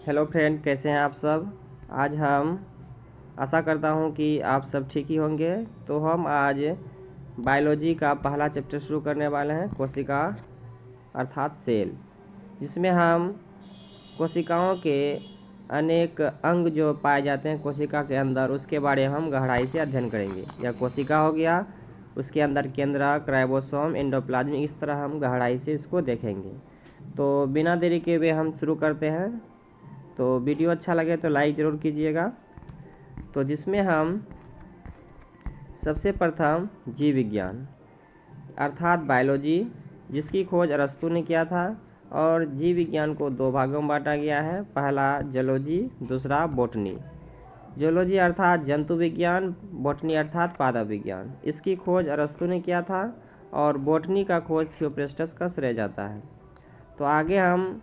Hello friend, कैसे हैं आप सब। आज हम आशा करता हूं कि आप सब ठीक ही होंगे। तो हम आज बायोलॉजी का पहला चैप्टर शुरू करने वाले हैं, कोशिका अर्थात सेल, जिसमें हम कोशिकाओं के अनेक अंग जो पाए जाते हैं कोशिका के अंदर, उसके बारे में हम गहराई से अध्ययन करेंगे। यह कोशिका हो गया, उसके अंदर केंद्रक, राइबोसोम, एंडोप्लाज्म, इस तरह हम गहराई से इसको देखेंगे। तो बिना देरी के हुए हम शुरू करते हैं। तो वीडियो अच्छा लगे तो लाइक ज़रूर कीजिएगा। तो जिसमें हम सबसे प्रथम जीव विज्ञान अर्थात बायोलॉजी, जिसकी खोज अरस्तु ने किया था, और जीव विज्ञान को दो भागों में बांटा गया है। पहला जूलॉजी, दूसरा बॉटनी। जूलॉजी अर्थात जंतु विज्ञान, बॉटनी अर्थात पादप विज्ञान। इसकी खोज अरस्तु ने किया था और बॉटनी का खोज थियोप्रेस्टस का श्रेय जाता है। तो आगे हम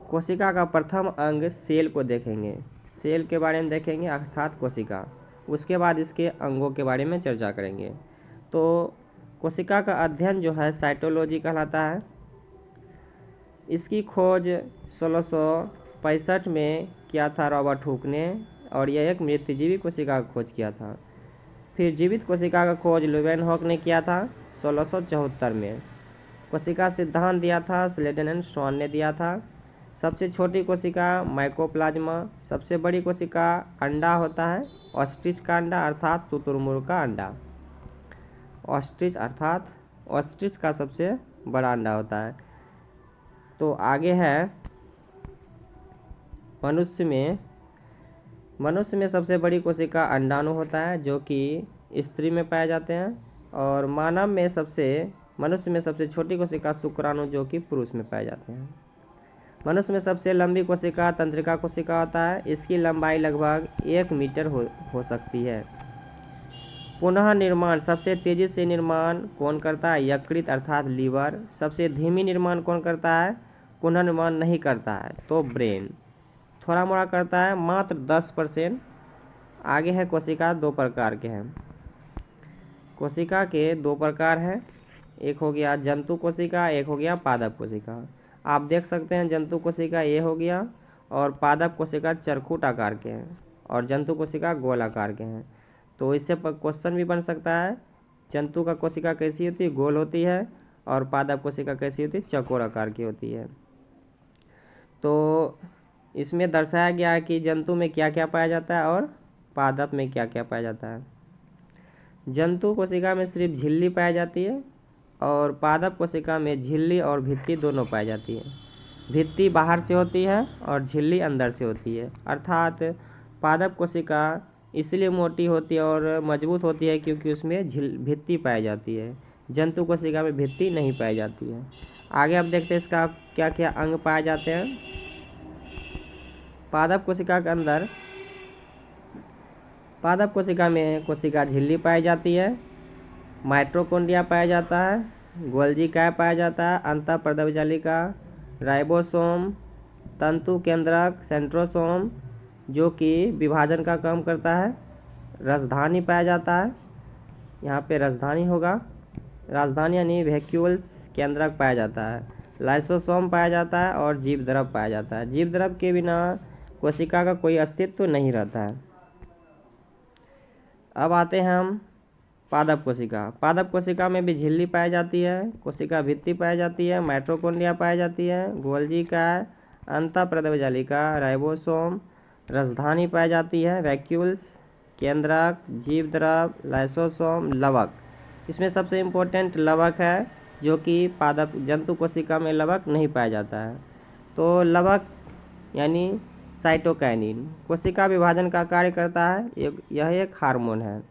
कोशिका का प्रथम अंग सेल को देखेंगे। सेल के बारे में देखेंगे अर्थात कोशिका। उसके बाद इसके अंगों के बारे में चर्चा करेंगे। तो कोशिका का अध्ययन जो है साइटोलॉजी कहलाता है। इसकी खोज 1665 में किया था रॉबर्ट हुक ने, और यह एक मृतजीवी कोशिका का खोज किया था। फिर जीवित कोशिका का खोज ल्यूवेनहॉक ने किया था 1674 में। कोशिका सिद्धांत दिया था स्लेडन एंड स्वान ने दिया था। सबसे छोटी कोशिका माइकोप्लाज्मा, सबसे बड़ी कोशिका अंडा होता है, ऑस्ट्रिच का अंडा अर्थात शुतुरमुर्ग का अंडा। ऑस्ट्रिच अर्थात ऑस्ट्रिच का सबसे बड़ा अंडा होता है। तो आगे है मनुष्य में सबसे बड़ी कोशिका अंडाणु होता है, जो कि स्त्री में पाए जाते हैं। और मनुष्य में सबसे छोटी कोशिका शुक्राणु, जो कि पुरुष में पाए जाते हैं। मनुष्य में सबसे लंबी कोशिका तंत्रिका कोशिका होता है। इसकी लंबाई लगभग 1 मीटर हो सकती है। पुनः निर्माण सबसे तेजी से निर्माण कौन करता है? यकृत अर्थात लीवर। सबसे धीमी निर्माण कौन करता है? पुनः निर्माण नहीं करता है तो ब्रेन। थोड़ा मोड़ा करता है, मात्र 10%। आगे है कोशिका दो प्रकार के हैं। कोशिका के दो प्रकार हैं, एक हो गया जंतु कोशिका, एक हो गया पादप कोशिका। आप देख सकते हैं जंतु कोशिका ये हो गया, और पादप कोशिका चरखूट आकार के हैं, और जंतु कोशिका गोल आकार के हैं। तो इससे क्वेश्चन भी बन सकता है, जंतु का कोशिका कैसी होती है? गोल होती है, और पादप कोशिका कैसी होती है? चौकोर आकार की होती है। तो इसमें दर्शाया गया है कि जंतु में क्या क्या पाया जाता है और पादप में क्या क्या पाया जाता है। जंतु कोशिका में सिर्फ झिल्ली पाई जाती है, और पादप कोशिका में झिल्ली और भित्ति दोनों पाई जाती है। भित्ति बाहर से होती है और झिल्ली अंदर से होती है। अर्थात पादप कोशिका इसलिए मोटी होती है और मजबूत होती है क्योंकि उसमें भित्ति पाई जाती है। जंतु कोशिका में भित्ति नहीं पाई जाती है। आगे आप देखते हैं इसका क्या क्या अंग पाए जाते हैं। पादप कोशिका के अंदर पादप कोशिका में कोशिका झिल्ली पाई जाती है, माइटोकॉन्ड्रिया पाया जाता है, गोल्जी काय पाया जाता है, अंतःपर्दवजालिका, राइबोसोम, तंतु केंद्रक, सेंट्रोसोम जो कि विभाजन का काम करता है, राजधानी पाया जाता है। यहाँ पे राजधानी होगा, राजधानी यानी वैक्यूल्स केंद्रक पाया जाता है, लाइसोसोम पाया जाता है, और जीवद्रव पाया जाता है। जीवद्रव के बिना कोशिका का कोई अस्तित्व नहीं रहता है। अब आते हैं हम पादप कोशिका। पादप कोशिका में भी झिल्ली पाई जाती है, कोशिका भित्ति पाई जाती है, माइटोकॉन्ड्रिया पाई जाती है, गोल्जी काय, अंतःपर्दवजालिका, राइबोसोम, राजधानी पाई जाती है, वैक्यूल्स, केंद्रक, जीवद्रव, लाइसोसोम, लवक। इसमें सबसे इम्पोर्टेंट लवक है, जो कि पादप जंतु कोशिका में लवक नहीं पाया जाता है। तो लवक यानी साइटोकाइनिन कोशिका विभाजन का कार्य करता है। यह एक हार्मोन है।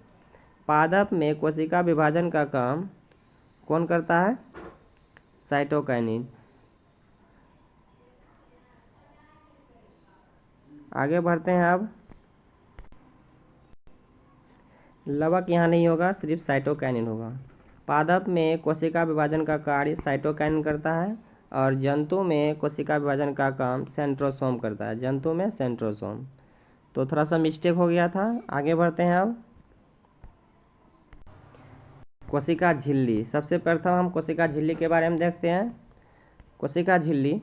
पादप में कोशिका विभाजन का काम कौन करता है? साइटोकाइनिन। आगे बढ़ते हैं। अब लवक यहाँ नहीं होगा, सिर्फ साइटोकाइनिन होगा। पादप में कोशिका विभाजन का कार्य साइटोकाइनिन करता है, और जंतु में कोशिका विभाजन का काम सेंट्रोसोम करता है। जंतु में सेंट्रोसोम। तो थोड़ा सा मिस्टेक हो गया था। आगे बढ़ते हैं। अब कोशिका झिल्ली। सबसे प्रथम हम कोशिका झिल्ली के बारे में देखते हैं। कोशिका झिल्ली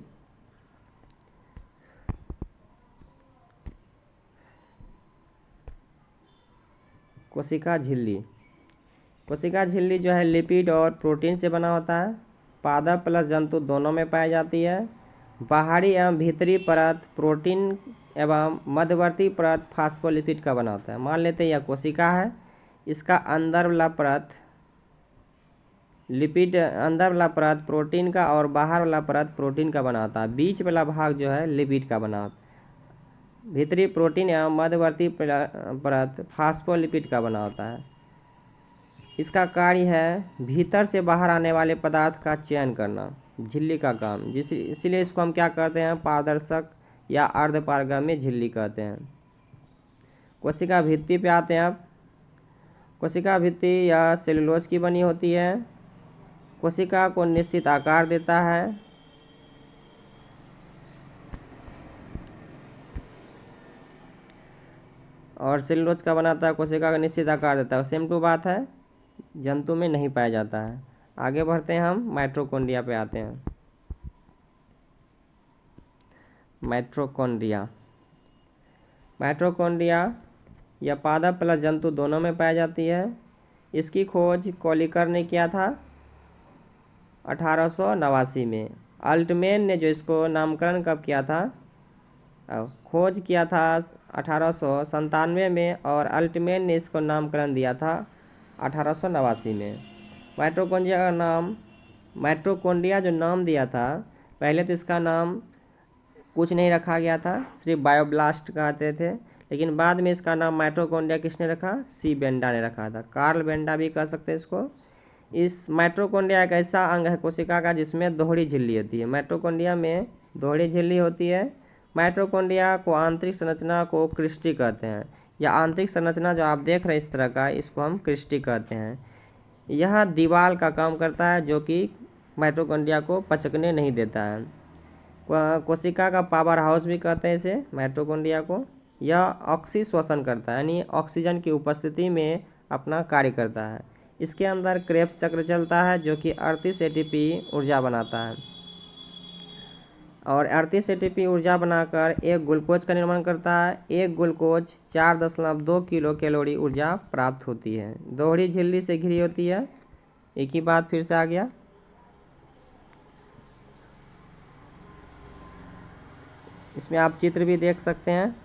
कोशिका झिल्ली। कोशिका झिल्ली जो है लिपिड और प्रोटीन से बना होता है। पादप प्लस जंतु दोनों में पाई जाती है। बाहरी एवं भीतरी परत प्रोटीन एवं मध्यवर्ती परत फास्फोलिपिड का बना होता है। मान लेते हैं यह कोशिका है, इसका अंदर वाला परत लिपिड, अंदर वाला परत प्रोटीन का और बाहर वाला परत प्रोटीन का बना होता है। बीच वाला भाग जो है लिपिड का बना होता है। भीतरी प्रोटीन एवं मध्यवर्ती परत फास्फोलिपिड का बना होता है। इसका कार्य है भीतर से बाहर आने वाले पदार्थ का चयन करना, झिल्ली का काम। इसलिए इसको हम क्या कहते हैं, पारदर्शक या अर्धपारगम्य झिल्ली कहते हैं। कोशिका भित्ति पे आते हैं अब। कोशिका भित्ति या सेलुलोज की बनी होती है। कोशिका को निश्चित आकार देता है। और सेलुलोज का बनाता है, कोशिका का निश्चित आकार देता है। सेम टू बात है, जंतु में नहीं पाया जाता है। आगे बढ़ते हैं, हम माइटोकॉन्ड्रिया पे आते हैं। माइटोकॉन्ड्रिया या पादप प्लस जंतु दोनों में पाई जाती है। इसकी खोज कोलिकर ने किया था 1889 में। अल्टमैन ने जो इसको नामकरण कब किया था, खोज किया था 1897 में, और अल्टमैन ने इसको नामकरण दिया था 1889 में। माइटोकॉन्ड्रिया जो नाम दिया था, पहले तो इसका नाम कुछ नहीं रखा गया था, सिर्फ बायोब्लास्ट कहते थे। लेकिन बाद में इसका नाम माइटोकॉन्ड्रिया किसने रखा, सी बेंडा ने रखा था। कार्ल बेंडा भी कह सकते हैं इसको। इस माइटोकॉन्ड्रिया एक ऐसा अंग है कोशिका का जिसमें दोहरी झिल्ली होती है। माइटोकॉन्ड्रिया में दोहरी झिल्ली होती है। माइटोकॉन्ड्रिया को आंतरिक संरचना को क्रिस्टी कहते हैं। या आंतरिक संरचना जो आप देख रहे हैं इस तरह का, इसको हम क्रिस्टी कहते हैं। यह दीवार का काम करता है जो कि माइटोकॉन्ड्रिया को पचकने नहीं देता है। कोशिका का पावर हाउस भी कहते हैं इसे, माइटोकॉन्ड्रिया को। यह ऑक्सीश्वसन करता है, यानी ऑक्सीजन की उपस्थिति में अपना कार्य करता है। इसके अंदर क्रेब्स चक्र चलता है जो कि 38 एटीपी ऊर्जा बनाता है। और 38 एटीपी ऊर्जा बनाकर एक ग्लूकोज का निर्माण करता है। एक ग्लूकोज 4.2 किलो कैलोरी ऊर्जा प्राप्त होती है। दोहरी झिल्ली से घिरी होती है। एक ही बात फिर से आ गया। इसमें आप चित्र भी देख सकते हैं।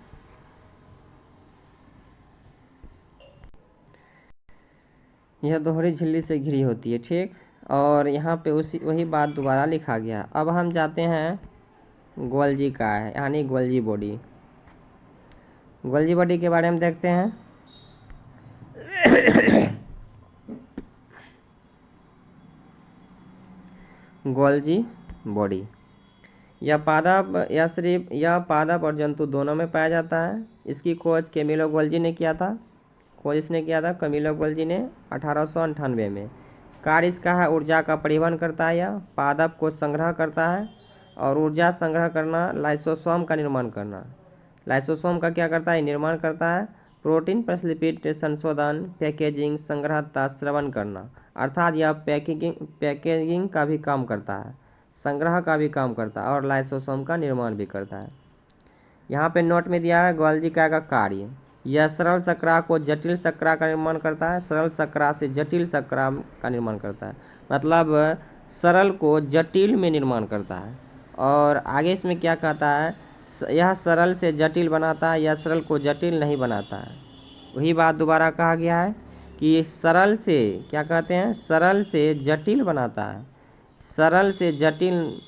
यह दोहरी झिल्ली से घिरी होती है, ठीक। और यहाँ पे वही बात दोबारा लिखा गया। अब हम जाते हैं गोल्जी का है, यानी गोल्जी बॉडी। गोल्जी बॉडी के बारे में देखते हैं। गोल्जी बॉडी यह पादप और जंतु दोनों में पाया जाता है। इसकी खोज कैमिलो गोल्जी ने किया था। कैमिलो गोल्जी ने 1898 में। कार्य इसका है ऊर्जा का परिवहन करता है। यह पादप को संग्रह करता है और ऊर्जा संग्रह करना, लाइसोसोम का निर्माण करना। लाइसोसोम का क्या करता है, निर्माण करता है। प्रोटीन प्लस लिपिड संशोधन, पैकेजिंग, संग्रहता, श्रवण करना, अर्थात यह पैकेजिंग का भी काम करता है, संग्रह का भी काम करता है और लाइसोसोम का निर्माण भी करता है। यहाँ पे नोट में दिया है गोल्जी का कार्य। यह सरल शर्करा को जटिल शर्करा का निर्माण करता है। सरल शर्करा से जटिल शर्करा का निर्माण करता है, मतलब सरल को जटिल में निर्माण करता है। और आगे इसमें क्या कहता है, यह सरल से जटिल बनाता है, यह सरल को जटिल नहीं बनाता है। वही बात दोबारा कहा गया है कि सरल से क्या कहते हैं, सरल से जटिल बनाता है, सरल से जटिल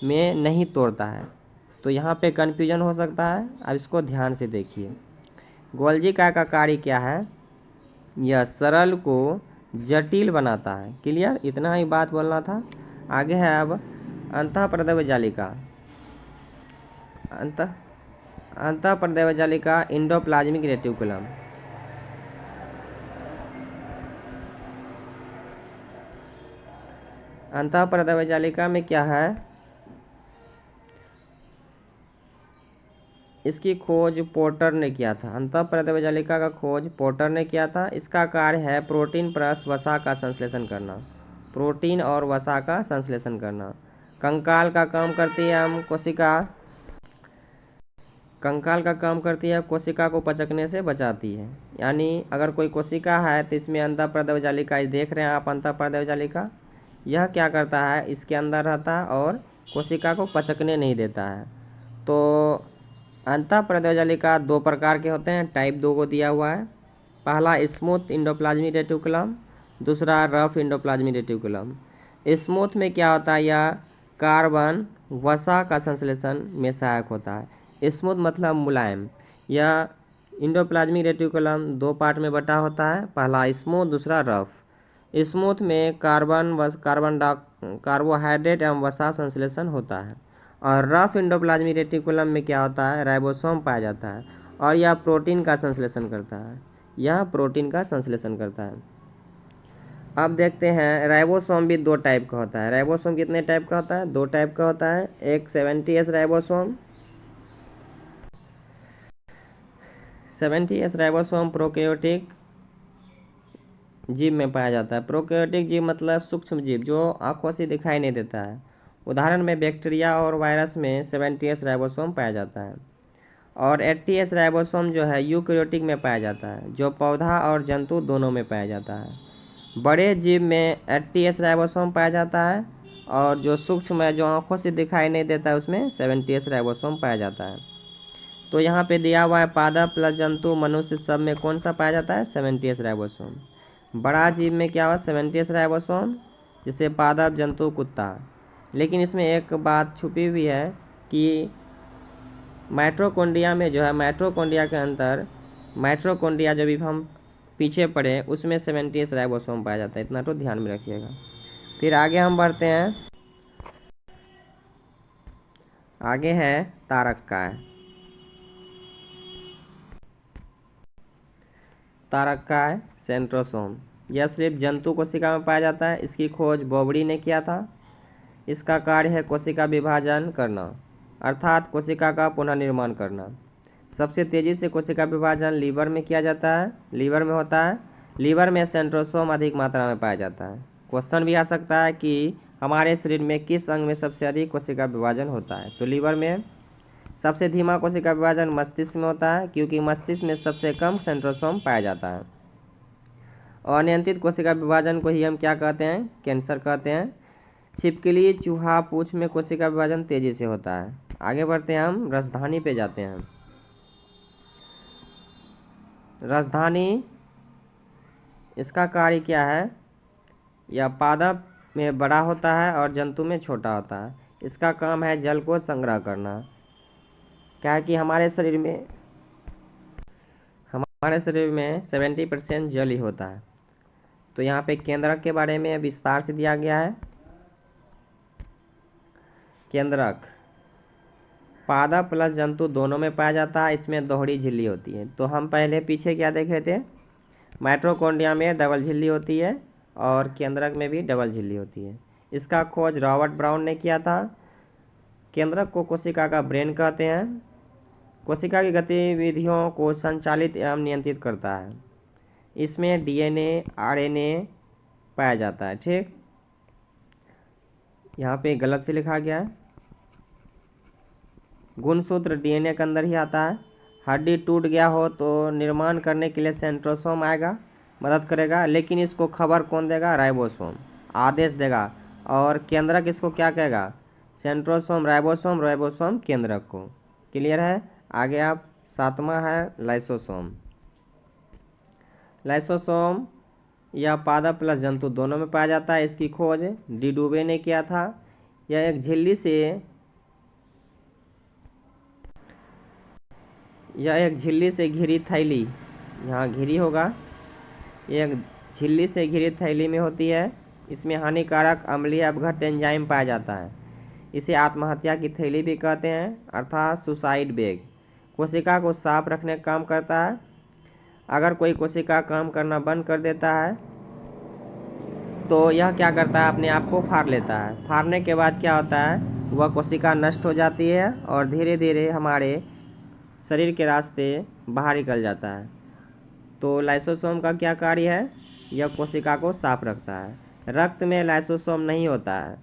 में नहीं तोड़ता है। तो यहाँ पे कन्फ्यूजन हो सकता है। अब इसको ध्यान से देखिए। गोल्जी का कार्य क्या है, यह सरल को जटिल बनाता है। क्लियर, इतना ही बात बोलना था। आगे है अब अंतःप्रदेव जालिका। अंतःप्रदेव जालिका एंडोप्लाज्मिक रेटिकुलम। अंतःप्रदेव जालिका में क्या है, इसकी खोज पोर्टर ने किया था। अंतःप्रदेव जालिका का खोज पोर्टर ने किया था। इसका कार्य है प्रोटीन प्लस वसा का संश्लेषण करना, प्रोटीन और वसा का संश्लेषण करना। कंकाल का काम करती है हम कोशिका। कंकाल का काम करती है, कोशिका को पचकने से बचाती है। यानी अगर कोई कोशिका है तो इसमें अंतःपर्दव जालिका, देख रहे हैं आप अंतःपर्दव जालिका, यह क्या करता है, इसके अंदर रहता है और कोशिका को पचकने नहीं देता है। तो अंतःपर्दव जालिका दो प्रकार के होते हैं, टाइप 2 को दिया हुआ है। पहला स्मूथ इंडोप्लाज्मिक रेटिकुलम, दूसरा रफ इंडोप्लाज्मिक रेटिकुलम। स्मूथ में क्या होता है, यह कार्बन वसा का संश्लेषण में सहायक होता है। स्मूथ मतलब मुलायम। यह इंडोप्लाज्मिक रेटिकुलम दो पार्ट में बटा होता है, पहला स्मूथ, दूसरा रफ। स्मूथ में कार्बोहाइड्रेट एवं वसा संश्लेषण होता है, और रफ इंडोप्लाज्मिक रेटिकुलम में क्या होता है, राइबोसोम पाया जाता है और यह प्रोटीन का संश्लेषण करता है। यह प्रोटीन का संश्लेषण करता है। अब देखते हैं राइबोसोम भी दो टाइप का होता है। राइबोसोम कितने टाइप का होता है, दो टाइप का होता है। एक 70S ribosome, 70S ribosome prokaryotic जीव में पाया जाता है। प्रोकैरियोटिक जीव मतलब सूक्ष्म जीव जो आंखों से दिखाई नहीं देता है। उदाहरण में बैक्टीरिया और वायरस में 70S राइबोसोम पाया जाता है। और 80S राइबोसोम जो है यूकैरियोटिक में पाया जाता है, जो पौधा और जंतु दोनों में पाया जाता है। बड़े जीव में 80S राइबोसोम पाया जाता है, और जो सूक्ष्म है, जो आंखों से दिखाई नहीं देता है, उसमें 70S राइबोसोम पाया जाता है। तो यहाँ पे दिया हुआ है पादप प्लस जंतु मनुष्य सब में कौन सा पाया जाता है, 70S राइबोसोम। बड़ा जीव में क्या हुआ, 70S राइबोसोम, जैसे पादप, जंतु, कुत्ता। लेकिन इसमें एक बात छुपी हुई है कि माइटोकॉन्ड्रिया में जो है, माइटोकॉन्ड्रिया के अंदर, माइटोकॉन्ड्रिया जो भी हम पीछे पढ़े उसमें 70S राइबोसोम पाया जाता है, इतना तो ध्यान में रखिएगा। फिर आगे हम बढ़ते हैं, आगे है तारककाय। तारककाय सेंट्रोसोम, यह सिर्फ जंतु कोशिका में पाया जाता है। इसकी खोज बोबड़ी ने किया था। इसका कार्य है कोशिका विभाजन करना, अर्थात कोशिका का पुनर्निर्माण करना। सबसे तेजी से कोशिका विभाजन लीवर में किया जाता है, लीवर में होता है। लीवर में सेंट्रोसोम अधिक मात्रा में पाया जाता है। क्वेश्चन भी आ सकता है कि हमारे शरीर में किस अंग में सबसे अधिक कोशिका विभाजन होता है, तो लीवर में। सबसे धीमा कोशिका विभाजन मस्तिष्क में होता है, क्योंकि मस्तिष्क में सबसे कम सेंट्रोसोम पाया जाता है। अनियंत्रित कोशिका विभाजन को ही हम क्या कहते हैं, कैंसर कहते हैं। छिपकली, चूहा, पूंछ में कोशिका विभाजन तेजी से होता है। आगे बढ़ते हैं, हम राजधानी पे जाते हैं। राजधानी, इसका कार्य क्या है, यह पादप में बड़ा होता है और जंतु में छोटा होता है। इसका काम है जल को संग्रह करना। क्या है कि हमारे शरीर में 70% जल ही होता है। तो यहाँ पे केंद्रक के बारे में विस्तार से दिया गया है। केंद्रक पादप प्लस जंतु दोनों में पाया जाता है। इसमें दोहरी झिल्ली होती है। तो हम पहले पीछे क्या देखे थे, माइटोकॉन्ड्रिया में डबल झिल्ली होती है और केंद्रक में भी डबल झिल्ली होती है। इसका खोज रॉबर्ट ब्राउन ने किया था। केंद्रक को कोशिका का ब्रेन कहते हैं। कोशिका की गतिविधियों को संचालित एवं नियंत्रित करता है। इसमें डीएनए, आरएनए पाया जाता है। ठीक, यहाँ पे गलत से लिखा गया है। गुणसूत्र डीएनए के अंदर ही आता है। हड्डी टूट गया हो तो निर्माण करने के लिए सेंट्रोसोम आएगा, मदद करेगा, लेकिन इसको खबर कौन देगा, राइबोसोम आदेश देगा। और केंद्रक इसको क्या कहेगा, सेंट्रोसोम राइबोसोम, राइबोसोम केंद्रक को। क्लियर है। आगे आप 7वां है लाइसोसोम। लाइसोसोम यह पादप प्लस जंतु दोनों में पाया जाता है। इसकी खोज डी डुबे ने किया था। यह एक झिल्ली से घिरी थैली, यहाँ घिरी होगा, यह एक झिल्ली से घिरी थैली में होती है। इसमें हानिकारक अम्लीय अपघट्य एंजाइम पाया जाता है। इसे आत्महत्या की थैली भी कहते हैं, अर्थात सुसाइड बैग। कोशिका को साफ रखने का काम करता है। अगर कोई कोशिका काम करना बंद कर देता है तो यह क्या करता है, अपने आप को फाड़ लेता है। फाड़ने के बाद क्या होता है, वह कोशिका नष्ट हो जाती है और धीरे धीरे हमारे शरीर के रास्ते बाहर निकल जाता है। तो लाइसोसोम का क्या कार्य है, यह कोशिका को साफ रखता है। रक्त में लाइसोसोम नहीं होता है,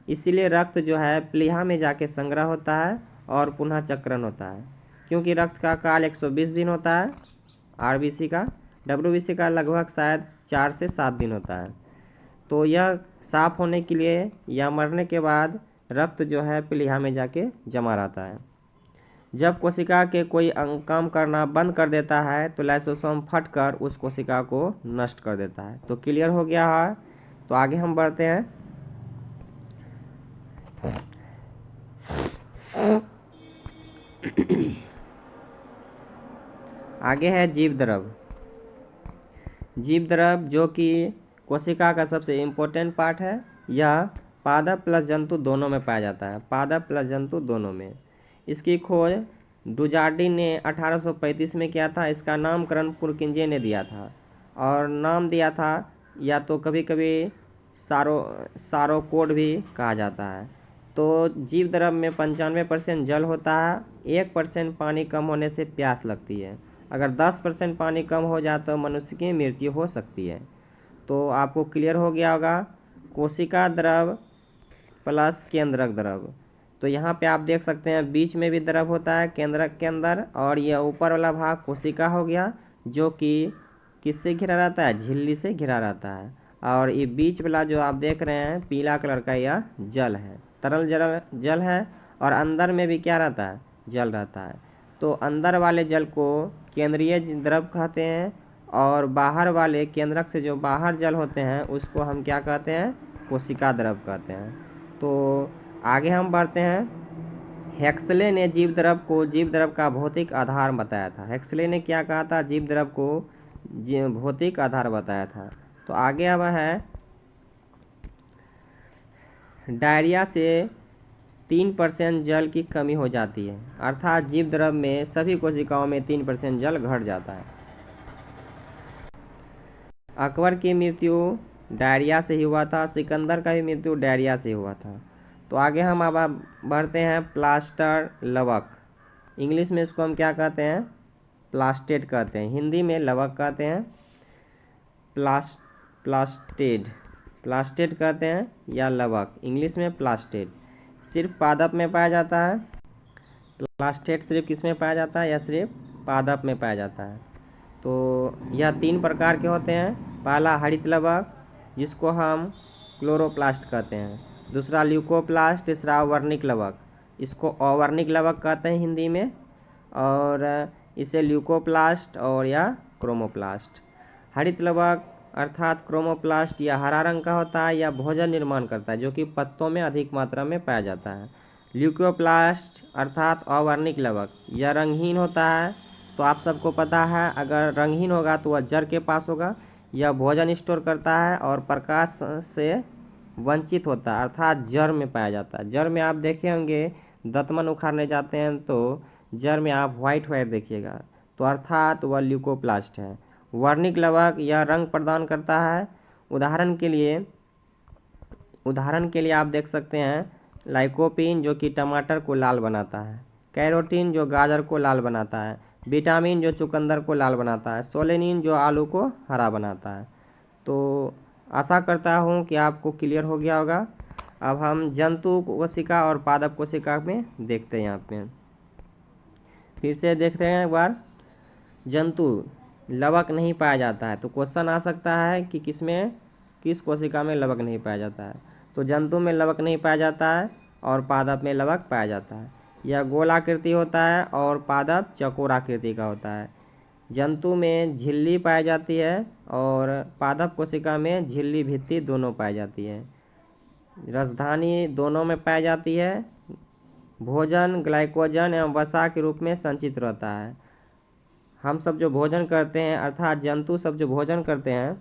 इसीलिए रक्त जो है प्लीहा में जाके संग्रह होता है और पुनः चक्रण होता है। क्योंकि रक्त का काल 120 दिन होता है आरबीसी का, डब्ल्यूबीसी का लगभग शायद 4 से 7 दिन होता है। तो यह साफ होने के लिए या मरने के बाद रक्त जो है प्लीहा में जाके जमा रहता है। जब कोशिका के कोई अंग काम करना बंद कर देता है तो लाइसोसोम फटकर उस कोशिका को नष्ट कर देता है। तो क्लियर हो गया है। तो आगे हम बढ़ते हैं। आगे है जीव द्रव। जीव द्रव जो कि कोशिका का सबसे इम्पोर्टेंट पार्ट है। यह पादप प्लस जंतु दोनों में पाया जाता है, पादप प्लस जंतु दोनों में। इसकी खोज डुजार्डिन ने 1835 में किया था। इसका नामकरण पुरकिंजे ने दिया था और नाम दिया था, या तो कभी कभी सारोकोड भी कहा जाता है। तो जीव द्रव में 95% जल होता है। 1% पानी कम होने से प्यास लगती है। अगर 10% पानी कम हो जाए तो मनुष्य की मृत्यु हो सकती है। तो आपको क्लियर हो गया होगा। कोशिका द्रव प्लस केंद्रक द्रव। तो यहाँ पे आप देख सकते हैं बीच में भी द्रव होता है केंद्रक के अंदर, और यह ऊपर वाला भाग कोशिका हो गया जो कि किससे घिरा रहता है, झिल्ली से घिरा रहता है। और ये बीच वाला जो आप देख रहे हैं पीला कलर का, यह जल है, तरल जल है। और अंदर में भी क्या रहता है, जल रहता है। तो अंदर वाले जल को केंद्रीय द्रव कहते हैं, और बाहर वाले केंद्रक से जो बाहर जल होते हैं उसको हम क्या कहते हैं, कोशिका द्रव कहते हैं। तो आगे हम बढ़ते हैं। हेक्सले ने जीव द्रव को जीव द्रव का भौतिक आधार बताया था। हेक्सले ने क्या कहा था, जीव द्रव को भौतिक आधार बताया था। तो आगे अब है डायरिया से 3% जल की कमी हो जाती है, अर्थात जीव द्रव में सभी कोशिकाओं में 3% जल घट जाता है। अकबर की मृत्यु डायरिया से ही हुआ था, सिकंदर का भी मृत्यु डायरिया से हुआ था। तो आगे हम अब बढ़ते हैं प्लास्टर लवक। इंग्लिश में इसको हम क्या कहते हैं, प्लास्टेड कहते हैं, हिंदी में लवक कहते हैं। प्लास्टेड कहते हैं या लवक, इंग्लिश में प्लास्टेड। सिर्फ पादप में पाया जाता है। प्लास्टेड सिर्फ किस में पाया जाता है, या सिर्फ पादप में पाया जाता है। तो यह 3 प्रकार के होते हैं। पहला हरित लवक जिसको हम क्लोरोप्लास्ट कहते हैं, दूसरा ल्यूकोप्लास्ट, तीसरा वर्णिक लवक, इसको अवर्णिक लवक कहते हैं हिंदी में, और इसे ल्यूकोप्लास्ट और या क्रोमोप्लास्ट। हरित लवक अर्थात क्रोमोप्लास्ट या हरा रंग का होता है, या भोजन निर्माण करता है जो कि पत्तों में अधिक मात्रा में पाया जाता है। ल्यूकोप्लास्ट अर्थात अवर्णिक लवक, यह रंगहीन होता है। तो आप सबको पता है अगर रंगहीन होगा तो वह जड़ के पास होगा। यह भोजन स्टोर करता है और प्रकाश से वंचित होता है, अर्थात जड़ में पाया जाता है। जड़ में आप देखे होंगे दतमन उखाड़ने जाते हैं तो जड़ में आप व्हाइट देखिएगा, तो अर्थात वह ल्यूकोप्लास्ट है। वर्णिक लवक यह रंग प्रदान करता है। उदाहरण के लिए आप देख सकते हैं लाइकोपीन जो कि टमाटर को लाल बनाता है, कैरोटीन जो गाजर को लाल बनाता है, विटामिन जो चुकंदर को लाल बनाता है, सोलेनिन जो आलू को हरा बनाता है। तो आशा करता हूँ कि आपको क्लियर हो गया होगा। अब हम जंतु कोशिका और पादप कोशिका में देखते हैं। यहाँ पे फिर से देखते हैं एक बार। जंतु लवक नहीं पाया जाता है, तो क्वेश्चन आ सकता है कि किस कोशिका में लवक नहीं पाया जाता है। तो जंतु में लवक नहीं पाया जाता है और पादप में लवक पाया जाता है। यह गोलाकृति होता है और पादप चौकोराकृति का होता है। जंतु में झिल्ली पाई जाती है और पादप कोशिका में झिल्ली भित्ति दोनों पाई जाती है। राजधानी दोनों में पाई जाती है। भोजन ग्लाइकोजन एवं वसा के रूप में संचित रहता है। हम सब जो भोजन करते हैं अर्थात जंतु सब जो भोजन करते हैं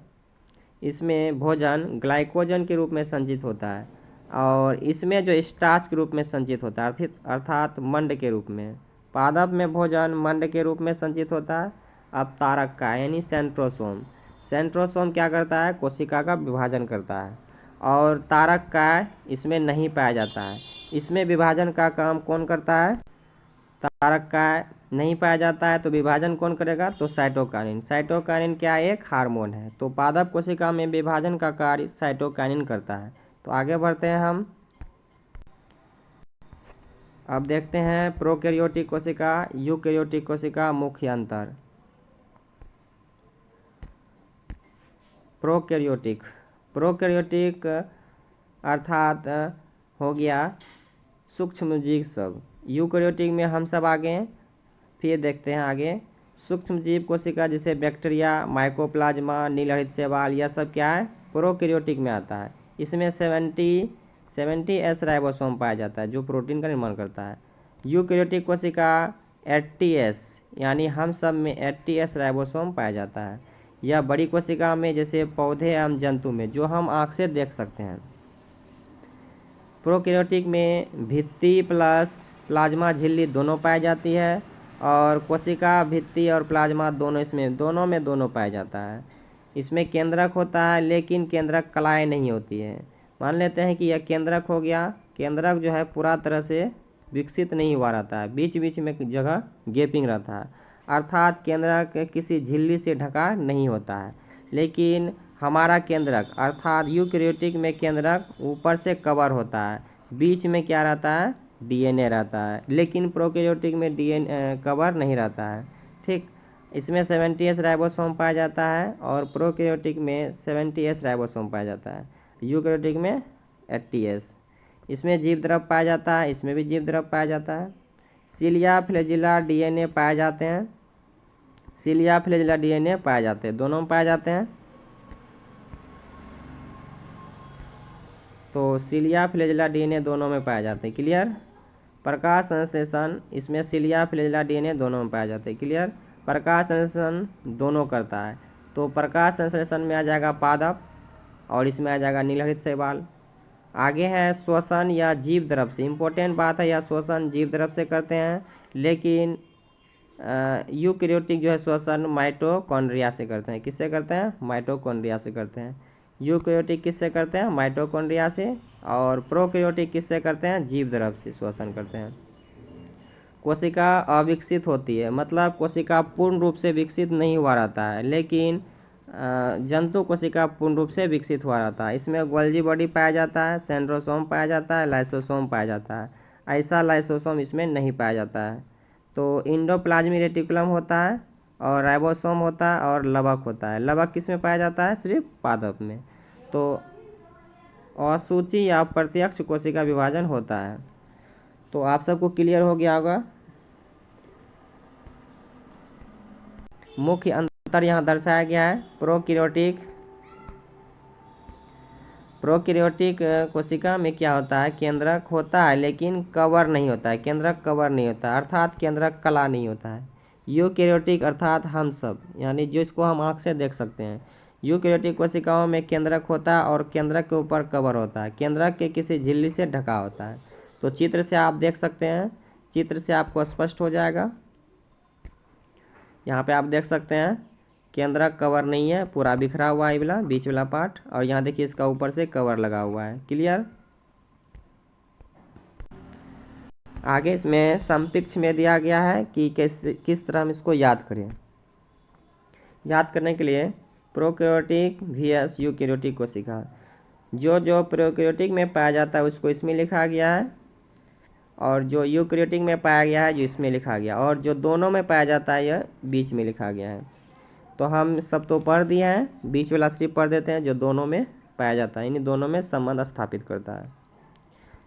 इसमें भोजन ग्लाइकोजन के रूप में संचित होता है, और इसमें जो स्टार्च के रूप में संचित होता है अर्थात मंड के रूप में। पादप में भोजन मंड के रूप में संचित होता है। अब तारक का यानी सेंट्रोसोम क्या करता है, कोशिका का विभाजन करता है, और तारक का इसमें नहीं पाया जाता है। इसमें विभाजन का काम कौन करता है, तारक का नहीं पाया जाता है, तो विभाजन कौन करेगा, तो साइटोकाइनिन क्या एक हार्मोन है। तो पादप कोशिका में विभाजन का कार्य साइटोकाइनिन करता है। तो आगे बढ़ते हैं हम। अब देखते हैं प्रोकैरियोटिक कोशिका यूकैरियोटिक कोशिका मुख्य अंतर। प्रोकैरियोटिक अर्थात हो गया सूक्ष्म जीव सब। यूकैरियोटिक में हम सब आगे फिर देखते हैं आगे सूक्ष्म जीव कोशिका जैसे बैक्टीरिया, माइकोप्लाज्मा, नीलहरित शैवाल, यह सब क्या है प्रोकैरियोटिक में आता है। इसमें 70S राइबोसोम पाया जाता है जो प्रोटीन का निर्माण करता है। यूकैरियोटिक कोशिका 80S यानी हम सब में 80S राइबोसोम पाया जाता है। यह बड़ी कोशिका में जैसे पौधे एवं जंतु में जो हम आँख से देख सकते हैं। प्रोकैरियोटिक में भित्ति प्लस प्लाज्मा झिल्ली दोनों पाई जाती है और कोशिका भित्ति और प्लाज्मा दोनों में पाया जाता है। इसमें केंद्रक होता है लेकिन केंद्रक कलाएँ नहीं होती है। मान लेते हैं कि यह केंद्रक हो गया। केंद्रक जो है पूरा तरह से विकसित नहीं हुआ रहता है, बीच बीच में जगह गैपिंग रहता है, अर्थात केंद्रक किसी झिल्ली से ढका नहीं होता है। लेकिन हमारा केंद्रक अर्थात यूकैरियोटिक में केंद्रक ऊपर से कवर होता है, बीच में क्या रहता है DNA रहता है, लेकिन प्रोकैरियोटिक में DNA कवर नहीं रहता है। ठीक, इसमें 70S राइबोसोम पाया जाता है और प्रोकैरियोटिक में 70S राइबोसोम पाया जाता है, यूकैरियोटिक में 80S। इसमें जीव द्रव पाया जाता है, इसमें भी जीव द्रव पाया जाता है। सिलिया फ्लैजिला DNA पाए जाते हैं, सिलिया फ्लैजिला DNA पाए जाते हैं, दोनों में पाए जाते हैं। तो सिलिया फ्लैजिला DNA दोनों में पाए जाते हैं, क्लियर। प्रकाश संश्लेषण इसमें सिलिया फ्लैजिला DNA दोनों में पाए जाते हैं, क्लियर। प्रकाश संश्लेषण दोनों करता है, तो प्रकाश संश्लेषण में आ जाएगा पादप और इसमें आ जाएगा नीलहरित शैवाल। आगे है श्वसन या जीव द्रव से। इम्पोर्टेंट बात है, यह श्वसन जीव द्रव से करते हैं, लेकिन यूकैरियोटिक जो है श्वसन माइटोकॉन्ड्रिया से करते हैं। किससे करते हैं? माइटोकॉन्ड्रिया से करते हैं। यूकैरियोटिक किससे करते हैं? माइटोकॉन्ड्रिया से। और प्रोकैरियोटिक किससे करते हैं? जीव द्रव से श्वसन करते हैं। कोशिका अविकसित होती है, मतलब कोशिका पूर्ण रूप से विकसित नहीं हुआ रहता है, लेकिन जंतु कोशिका पूर्ण रूप से विकसित हुआ रहता है। इसमें गोल्जी बॉडी पाया जाता है, सेंट्रोसोम पाया जाता है, लाइसोसोम पाया जाता है। ऐसा लाइसोसोम इसमें नहीं पाया जाता है। तो इंडोप्लाज्मिक रेटिकुलम होता है और राइबोसोम होता है और लवक होता है। लवक किस में पाया जाता है? सिर्फ पादप में। तो असूची या प्रत्यक्ष कोशिका विभाजन होता है। तो आप सबको क्लियर हो गया होगा। मुख्य अंतर यहाँ दर्शाया गया है। प्रोकैरियोटिक कोशिका में क्या होता है? केंद्रक होता है लेकिन कवर नहीं होता है, केंद्रक कवर नहीं होता है, अर्थात केंद्रक कला नहीं होता है। यूकैरियोटिक अर्थात हम सब, यानी जिसको हम आँख से देख सकते हैं। यूकैरियोटिक कोशिकाओं में केंद्रक होता है और केंद्रक के ऊपर कवर होता है, केंद्रक के किसी झिल्ली से ढका होता है। तो चित्र से आप देख सकते हैं, चित्र से आपको स्पष्ट हो जाएगा। यहाँ पे आप देख सकते हैं केंद्रक कवर नहीं है, पूरा बिखरा हुआ है वाला बीच वाला पार्ट, और यहाँ देखिए इसका ऊपर से कवर लगा हुआ है, क्लियर। आगे इसमें समपिक्ष में दिया गया है कि किस तरह हम इसको याद करें। याद करने के लिए प्रोकैरियोटिक vs यूकैरियोटिक कोशिका, जो प्रोकैरियोटिक में पाया जाता है उसको इसमें लिखा गया है, और जो यूकैरियोटिक में पाया गया है जो इसमें लिखा गया, और जो दोनों में पाया जाता है यह बीच में लिखा गया है। तो हम सब तो पढ़ दिए हैं, बीच वाला सिर्फ पढ़ देते हैं जो दोनों में पाया जाता है, यानी दोनों में संबंध स्थापित करता है।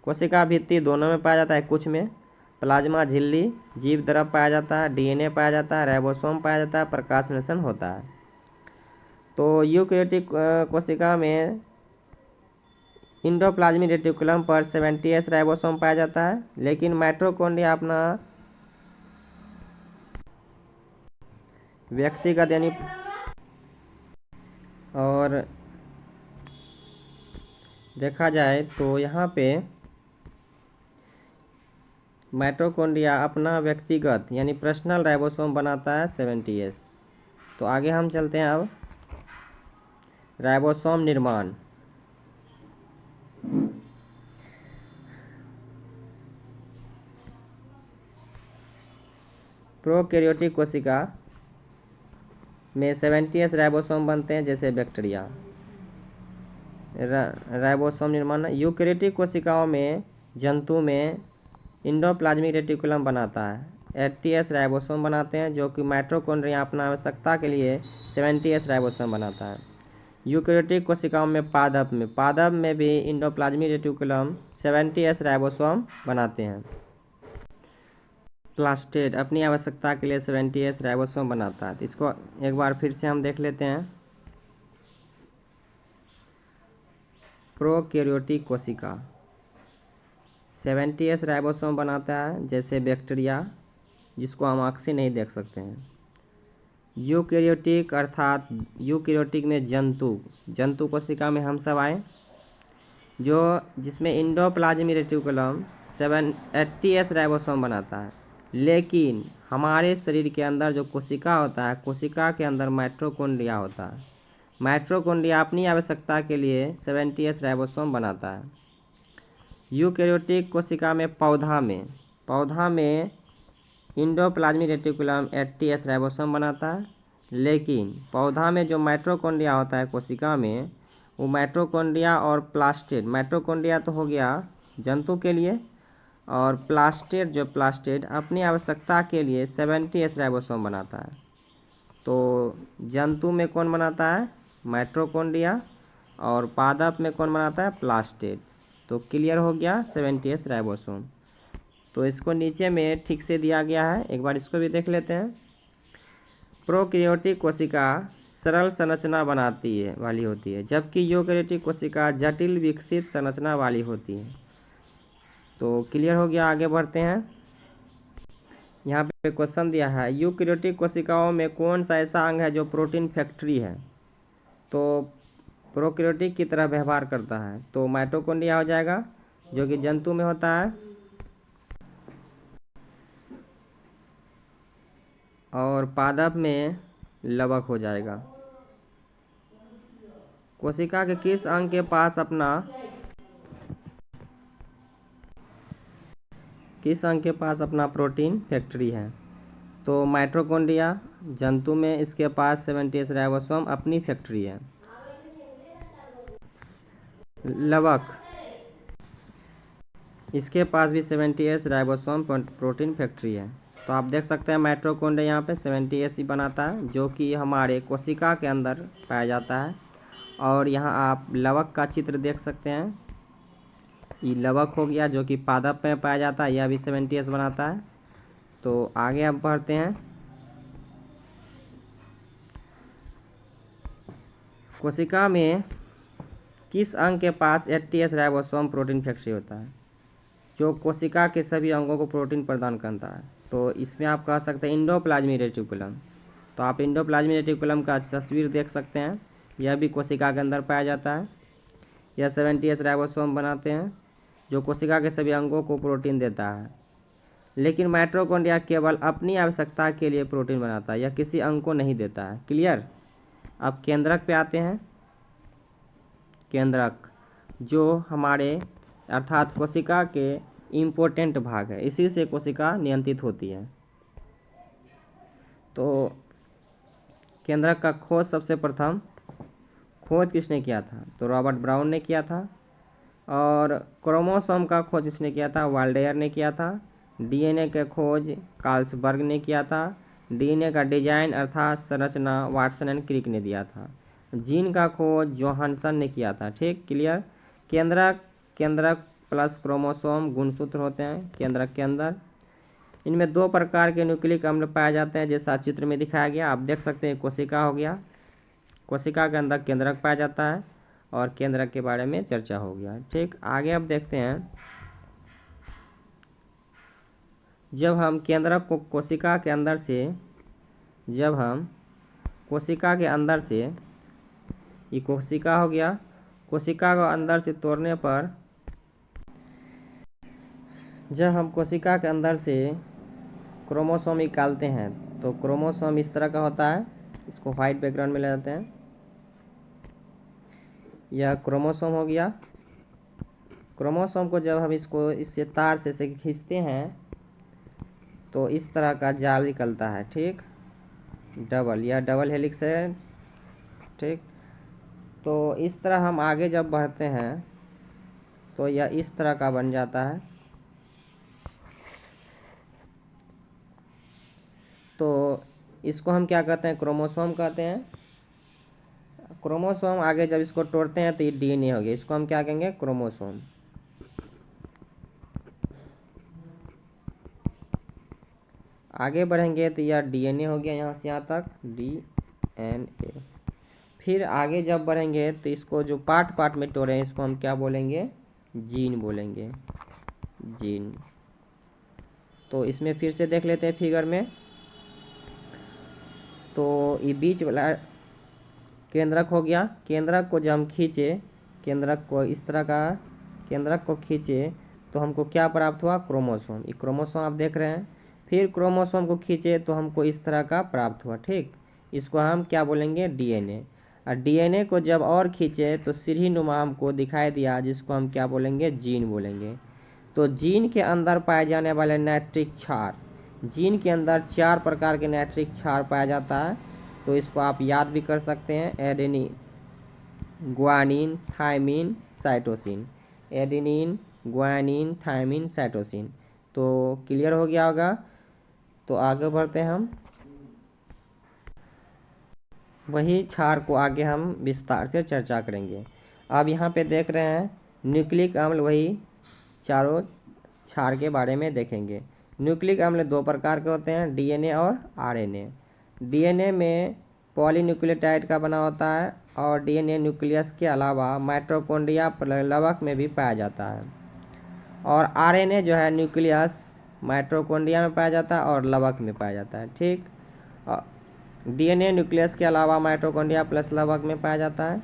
कोशिका भित्ति दोनों में पाया जाता है, कुछ में प्लाज्मा झिल्ली, जीव द्रव पाया जाता है, DNA पाया जाता है, राइबोसोम पाया जाता है, प्रकाश संश्लेषण होता है। तो यूकैरियोटिक कोशिका में इंडोप्लाज्मिक रेटिकुलम पर 70S राइबोसोम पाया जाता है, लेकिन माइटोकॉन्ड्रिया अपना व्यक्तिगत यानी और देखा जाए तो यहाँ पे माइटोकॉन्ड्रिया अपना व्यक्तिगत यानी पर्सनल राइबोसोम बनाता है 70S। तो आगे हम चलते हैं अब राइबोसोम निर्माण। प्रोकैरियोटिक कोशिका में 70S राइबोसोम बनते हैं जैसे बैक्टीरिया। राइबोसोम निर्माण। यूकैरियोटिक कोशिकाओं में जंतु में इंडोप्लाज्मिक रेटिकुलम बनाता है, 80S राइबोसोम बनाते हैं, जो कि माइटोकॉन्ड्रिया अपना आवश्यकता के लिए 70S राइबोसोम बनाता है। यूकेरियोटिक कोशिकाओं में पादप में भी इंडोप्लाज्मिक रेटिकुलम 70S राइबोसोम बनाते हैं। प्लास्टिड अपनी आवश्यकता के लिए 70S राइबोसोम बनाता है। तो इसको एक बार फिर से हम देख लेते हैं। प्रोकैरियोटिक कोशिका 70S राइबोसोम बनाता है, जैसे बैक्टीरिया, जिसको हम आँख से नहीं देख सकते हैं। यूकैरियोटिक अर्थात यूकैरियोटिक में जंतु कोशिका में हम सब आए, जिसमें इंडोप्लाज्मिक रेटिकुलम 80S राइबोसोम बनाता है। लेकिन हमारे शरीर के अंदर जो कोशिका होता है, कोशिका के अंदर माइटोकॉन्ड्रिया होता है। माइटोकॉन्ड्रिया अपनी आवश्यकता के लिए 70S राइबोसोम बनाता है। यूकैरियोटिक कोशिका में पौधा में इंडोप्लाज्मिक रेटिकुलम 80S राइबोसोम बनाता है। लेकिन पौधा में जो माइटोकॉन्ड्रिया होता है कोशिका में, वो माइटोकॉन्ड्रिया और प्लास्टिड, माइटोकॉन्ड्रिया तो हो गया जंतु के लिए, और प्लास्टिड अपनी आवश्यकता के लिए 70S राइबोसोम बनाता है। तो जंतु में कौन बनाता है? माइटोकॉन्ड्रिया, और पादप में कौन बनाता है? प्लास्टिड। तो क्लियर हो गया 70S राइबोसोम। तो इसको नीचे में ठीक से दिया गया है, एक बार इसको भी देख लेते हैं। प्रोकैरियोटिक कोशिका सरल संरचना वाली होती है, जबकि यूकैरियोटिक कोशिका जटिल विकसित संरचना वाली होती है। तो क्लियर हो गया, आगे बढ़ते हैं। यहाँ पे क्वेश्चन दिया है, यूकैरियोटिक कोशिकाओं में कौन सा ऐसा अंग है जो प्रोटीन फैक्ट्री है, तो प्रोकैरियोटिक की तरह व्यवहार करता है? तो माइटोकॉन्ड्रिया हो जाएगा, जो कि जंतु में होता है, और पादप में लवक हो जाएगा। कोशिका के किस अंग के पास अपना प्रोटीन फैक्ट्री है? तो माइटोकॉन्ड्रिया, जंतु में इसके पास 70S राइबोसोम अपनी फैक्ट्री है। लवक, इसके पास भी 70S राइबोसोम प्रोटीन फैक्ट्री है। तो आप देख सकते हैं माइटोकॉन्ड्रिया यहाँ पे 70S ही बनाता है, जो कि हमारे कोशिका के अंदर पाया जाता है। और यहाँ आप लवक का चित्र देख सकते हैं, ये लवक हो गया, जो कि पादप में पाया जाता है, यह भी 70S बनाता है। तो आगे आप बढ़ते हैं। कोशिका में किस अंग के पास 80S राइबोसोम प्रोटीन फैक्ट्री होता है? जो कोशिका के सभी अंगों को प्रोटीन प्रदान करता है। तो इसमें आप कह सकते हैं इंडोप्लाज्मिक रेटिकुलम। तो आप इंडोप्लाज्मिक रेटिकुलम का तस्वीर देख सकते हैं, यह भी कोशिका के अंदर पाया जाता है। यह 70S राइबोसोम बनाते हैं, जो कोशिका के सभी अंगों को प्रोटीन देता है। लेकिन माइटोकॉन्ड्रिया केवल अपनी आवश्यकता के लिए प्रोटीन बनाता है, यह किसी अंग को नहीं देता है। क्लियर? अब केंद्रक पे आते हैं। केंद्रक जो हमारे अर्थात कोशिका के इम्पोर्टेंट भाग है, इसी से कोशिका नियंत्रित होती है। तो केंद्रक का खोज सबसे प्रथम किसने किया था? तो रॉबर्ट ब्राउन ने किया था। और क्रोमोसोम का खोज किसने किया था? वाल्डेयर ने किया था। डीएनए का खोज कार्लसबर्ग ने किया था। डीएनए का डिजाइन अर्थात संरचना वाटसन एंड क्रिक ने दिया था। जीन का खोज जोहानसन ने किया था। ठीक, क्लियर? केंद्रक प्लस क्रोमोसोम गुणसूत्र होते हैं केंद्रक के अंदर। इनमें 2 प्रकार के न्यूक्लिक अम्ल पाए जाते हैं, जैसा चित्र में दिखाया गया। आप देख सकते हैं कोशिका हो गया, कोशिका के अंदर केंद्रक पाया जाता है, और केंद्रक के बारे में चर्चा हो गया। ठीक, आगे अब देखते हैं। जब हम केंद्रक को कोशिका के अंदर से ये कोशिका हो गया, कोशिका को अंदर से तोड़ने पर, जब हम कोशिका के अंदर से क्रोमोसोम निकालते हैं, तो क्रोमोसोम इस तरह का होता है। इसको व्हाइट बैकग्राउंड में ले जाते हैं। यह क्रोमोसोम हो गया। क्रोमोसोम को जब हम इससे तार से खींचते हैं, तो इस तरह का जाल निकलता है। ठीक, यह डबल हेलिक्स है। ठीक, तो इस तरह हम आगे जब बढ़ते हैं, तो यह इस तरह का बन जाता है। तो इसको हम क्या कहते हैं, क्रोमोसोम कहते हैं। क्रोमोसोम आगे जब इसको तोड़ते हैं तो ये डीएनए हो गया, इसको हम क्या कहेंगे, क्रोमोसोम। आगे बढ़ेंगे तो यह डीएनए हो गया, यहाँ से यहाँ तक डीएनए। फिर आगे जब बढ़ेंगे तो इसको जो पार्ट पार्ट में तोड़े हैं इसको हम क्या बोलेंगे, जीन बोलेंगे, जीन। तो इसमें फिर से देख लेते हैं फिगर में। तो ये बीच वाला केंद्रक हो गया, केंद्रक को जब हम खींचे, केंद्रक को इस तरह का केंद्रक को खींचे तो हमको क्या प्राप्त हुआ, क्रोमोसोम। ये क्रोमोसोम आप देख रहे हैं। फिर क्रोमोसोम को खींचे तो हमको इस तरह का प्राप्त हुआ, ठीक। इसको हम क्या बोलेंगे, डीएनए। और डीएनए को जब और खींचे तो सीढ़ी नुमा हमको दिखाई दिया, जिसको हम क्या बोलेंगे, जीन बोलेंगे। तो जीन के अंदर पाए जाने वाले नाइट्रिक क्षार, जीन के अंदर 4 प्रकार के नाइट्रिक क्षार पाया जाता है। तो इसको आप याद भी कर सकते हैं, adenine, guanine, thymine, cytosine. Adenine, guanine, thymine, cytosine. तो क्लियर हो गया होगा। तो आगे बढ़ते हैं हम, वही क्षार को आगे हम विस्तार से चर्चा करेंगे। अब यहाँ पे देख रहे हैं न्यूक्लिक अम्ल, वही चारों क्षार के बारे में देखेंगे। न्यूक्लिक अम्ल 2 प्रकार के होते हैं, डीएनए और आरएनए। डीएनए में पॉलीन्यूक्लियोटाइड का बना होता है और डीएनए न्यूक्लियस के अलावा माइटोकॉन्ड्रिया लवक में भी पाया जाता है। और आरएनए जो है न्यूक्लियस माइटोकॉन्ड्रिया में पाया जाता है और लवक में पाया जाता है, ठीक। डीएनए न्यूक्लियस के अलावा माइटोकॉन्ड्रिया प्लस लवक में पाया जाता है।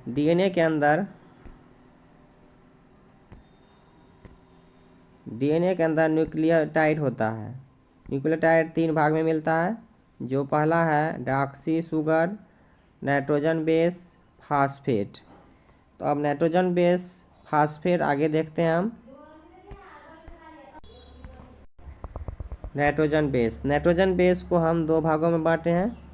डीएनए के अंदर न्यूक्लियोटाइड होता है। न्यूक्लियोटाइड 3 भाग में मिलता है, जो पहला है Doxy sugar, nitrogen base, phosphate. तो अब नाइट्रोजन बेस, फास्फेट आगे देखते हैं हम। नाइट्रोजन बेस को हम 2 भागों में बांटे हैं।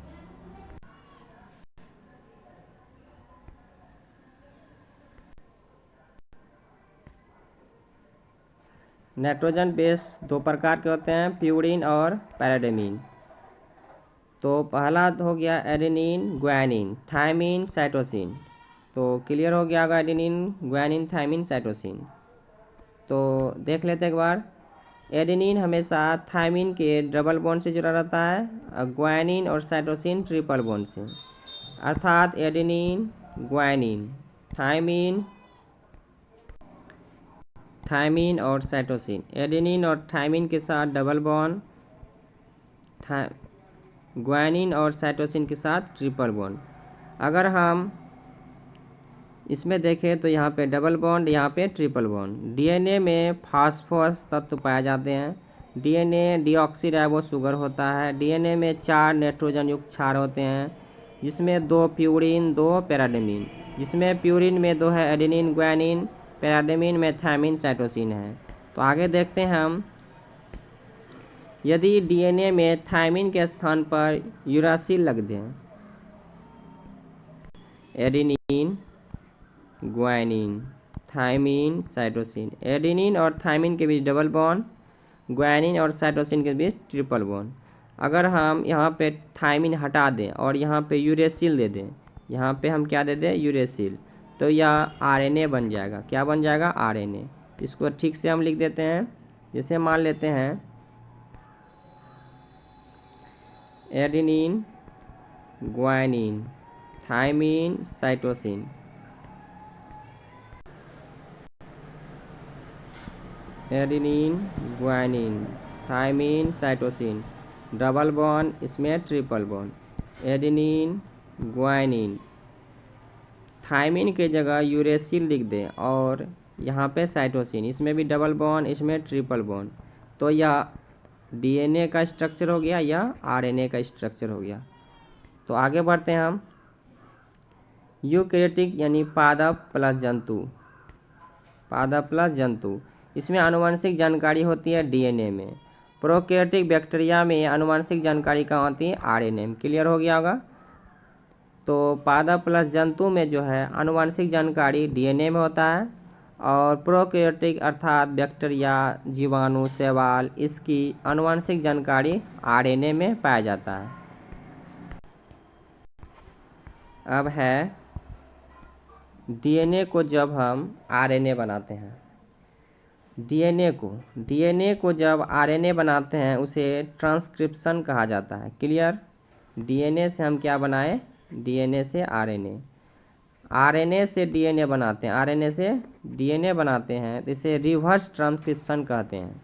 नाइट्रोजन बेस 2 प्रकार के होते हैं, प्यूरिन और पैराडेमिन। तो पहला हो गया एडेनिन, ग्वानिन, थायमिन, साइटोसिन। तो क्लियर हो गया होगा, एडेनिन, ग्वानिन, थायमिन, साइटोसिन। तो देख लेते हैं एक बार। एडेनिन हमेशा थायमिन के डबल बॉन्ड से जुड़ा रहता है और ग्वानिन और साइटोसिन ट्रिपल बॉन्ड से। अर्थात एडेनिन, ग्वानिन, थायमिन और साइटोसिन, एडेनिन और थायमिन के साथ डबल बॉन्ड, ग्वानिन और साइटोसिन के साथ ट्रिपल बॉन्ड। अगर हम इसमें देखें तो यहाँ पे डबल बॉन्ड, यहाँ पे ट्रिपल बॉन्ड। डीएनए में फास्फोरस तत्व पाए जाते हैं। डीएनए डीऑक्सीराइबो शुगर होता है। डीएनए में 4 नाइट्रोजन युक्त क्षार होते हैं, जिसमें 2 प्यूरिन, 2 पैराडेमिन। जिसमें प्यूरिन में 2 है एडेनिन, ग्वानिन, पैराडेमिन में थायमिन, साइटोसिन है। तो आगे देखते हैं हम, यदि डीएनए में थायमिन के स्थान पर यूरासिल लग दें, adenine, guanine, thymine, cytosine, adenine और थायमिन के बीच डबल बॉन्ड, ग्वानिन और साइटोसिन के बीच ट्रिपल बॉन्ड। अगर हम यहाँ पे थायमिन हटा दें और यहाँ पे यूरेसिल दे दें, यहाँ पे हम क्या दे दें, यूरेसिल, तो यह आरएनए बन जाएगा। क्या बन जाएगा, आरएनए। इसको ठीक से हम लिख देते हैं। जैसे मान लेते हैं adenine, guanine, thymine, cytosine. Adenine, guanine, thymine, cytosine, double bond, इसमें triple bond. Adenine, guanine, thymine के जगह यूरेसिल लिख दें और यहाँ पे साइटोसिन, इसमें भी डबल बॉन्ड, इसमें ट्रिपल बॉन्ड। तो यह डीएनए का स्ट्रक्चर हो गया या आरएनए का स्ट्रक्चर हो गया। तो आगे बढ़ते हैं हम। यूकैरियोटिक यानी पादप प्लस जंतु। पादप प्लस जंतु, इसमें आनुवंशिक जानकारी होती है डीएनए में। प्रोकैरियोटिक बैक्टीरिया में आनुवंशिक जानकारी कहाँ होती है, आरएनए में। क्लियर हो गया होगा। तो पादप प्लस जंतु में जो है आनुवंशिक जानकारी डीएनए में होता है और प्रोकैरियोटिक अर्थात बैक्टीरिया, जीवाणु, शैवाल, इसकी आनुवंशिक जानकारी आरएनए में पाया जाता है। अब है डीएनए को जब हम आरएनए बनाते हैं, डीएनए को जब आरएनए बनाते हैं उसे ट्रांसक्रिप्शन कहा जाता है। क्लियर? डीएनए से हम क्या बनाए? डीएनए से आरएनए, आरएनए से डीएनए बनाते हैं, आरएनए से डीएनए बनाते हैं तो इसे रिवर्स ट्रांसक्रिप्शन कहते हैं।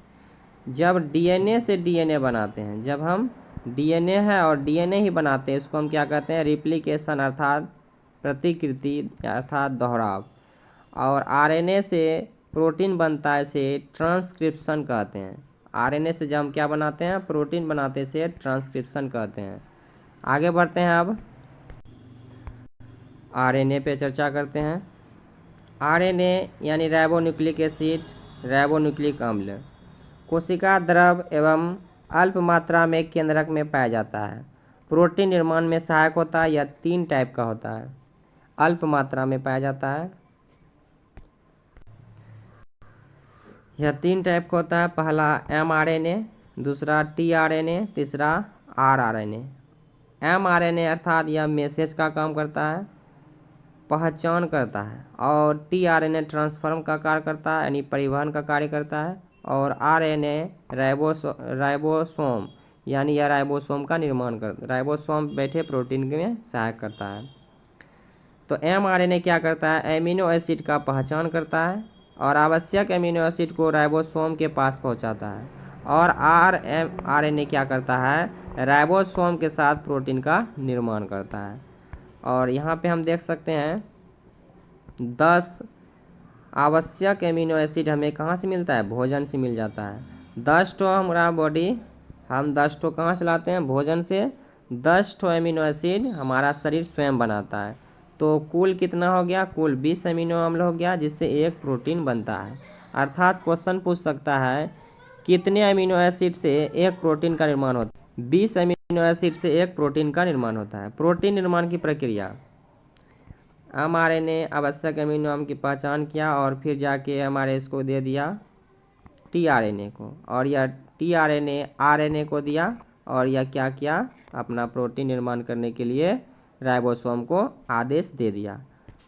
जब डीएनए से डीएनए बनाते हैं, जब हम डीएनए है और डीएनए ही बनाते हैं, इसको हम क्या कहते हैं? रिप्लिकेशन अर्थात प्रतिकृति अर्थात दोहराव। और आरएनए से प्रोटीन बनता है, इसे ट्रांसक्रिप्शन कहते हैं। आरएनए से जब हम क्या बनाते हैं? प्रोटीन बनाते हैं, इसे ट्रांसक्रिप्शन कहते हैं। आगे बढ़ते हैं, अब आरएनए पे चर्चा करते हैं। आरएनए यानी राइबोन्यूक्लिक एसिड, राइबोन्यूक्लिक अम्ल कोशिका द्रव एवं अल्प मात्रा में केंद्रक में पाया जाता है। प्रोटीन निर्माण में सहायक होता है। यह 3 टाइप का होता है। अल्प मात्रा में पाया जाता है, यह 3 टाइप का होता है। पहला mRNA, दूसरा tRNA, तीसरा rRNA। mRNA अर्थात यह मैसेज का काम करता है, पहचान करता है, और tRNA ट्रांसफॉर्म का कार्य करता है यानी परिवहन का कार्य करता है, और RNA राइबोसोम यानी यह राइबोसोम का निर्माण करता है, राइबोसोम बैठे प्रोटीन में सहायक करता है। तो mRNA क्या करता है? एमिनो एसिड का पहचान करता है और आवश्यक एमिनो एसिड को राइबोसोम के पास पहुंचाता है। और rRNA क्या करता है? राइबोसोम के साथ प्रोटीन का निर्माण करता है। और यहाँ पे हम देख सकते हैं 10 आवश्यक एमिनो एसिड हमें कहाँ से मिलता है? भोजन से मिल जाता है। 10 ठो हमारा बॉडी, हम 10 ठो कहाँ से लाते हैं? भोजन से। 10 ठो एमिनो एसिड हमारा शरीर स्वयं बनाता है। तो कुल कितना हो गया? कुल 20 एमिनो अम्ल हो गया, जिससे एक प्रोटीन बनता है। अर्थात क्वेश्चन पूछ सकता है कितने एमिनो एसिड से एक प्रोटीन का निर्माण होता है? 20 एमिनो एसिड से एक प्रोटीन का निर्माण होता है। प्रोटीन निर्माण की प्रक्रिया, mRNA आवश्यक एमिनो अम्ल की पहचान किया और फिर जाके हमारे इसको दे दिया tRNA को, और यह tRNA RNA को दिया, और यह क्या किया? अपना प्रोटीन निर्माण करने के लिए राइबोसोम को आदेश दे दिया।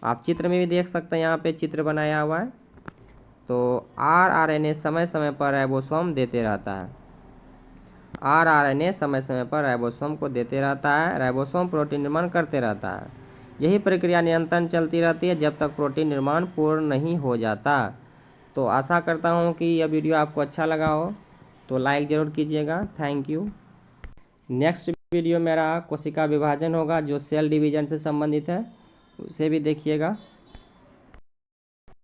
आप चित्र में भी देख सकते हैं, यहाँ पे चित्र बनाया हुआ है। तो rRNA समय समय पर राइबोसोम देते रहता है, rRNA समय समय पर राइबोसोम को देते रहता है, राइबोसोम प्रोटीन निर्माण करते रहता है। यही प्रक्रिया निरंतर चलती रहती है जब तक प्रोटीन निर्माण पूर्ण नहीं हो जाता। तो आशा करता हूँ कि यह वीडियो आपको अच्छा लगा हो, तो लाइक ज़रूर कीजिएगा। Thank you. नेक्स्ट वीडियो मेरा कोशिका विभाजन होगा, जो सेल डिवीजन से संबंधित है, उसे भी देखिएगा।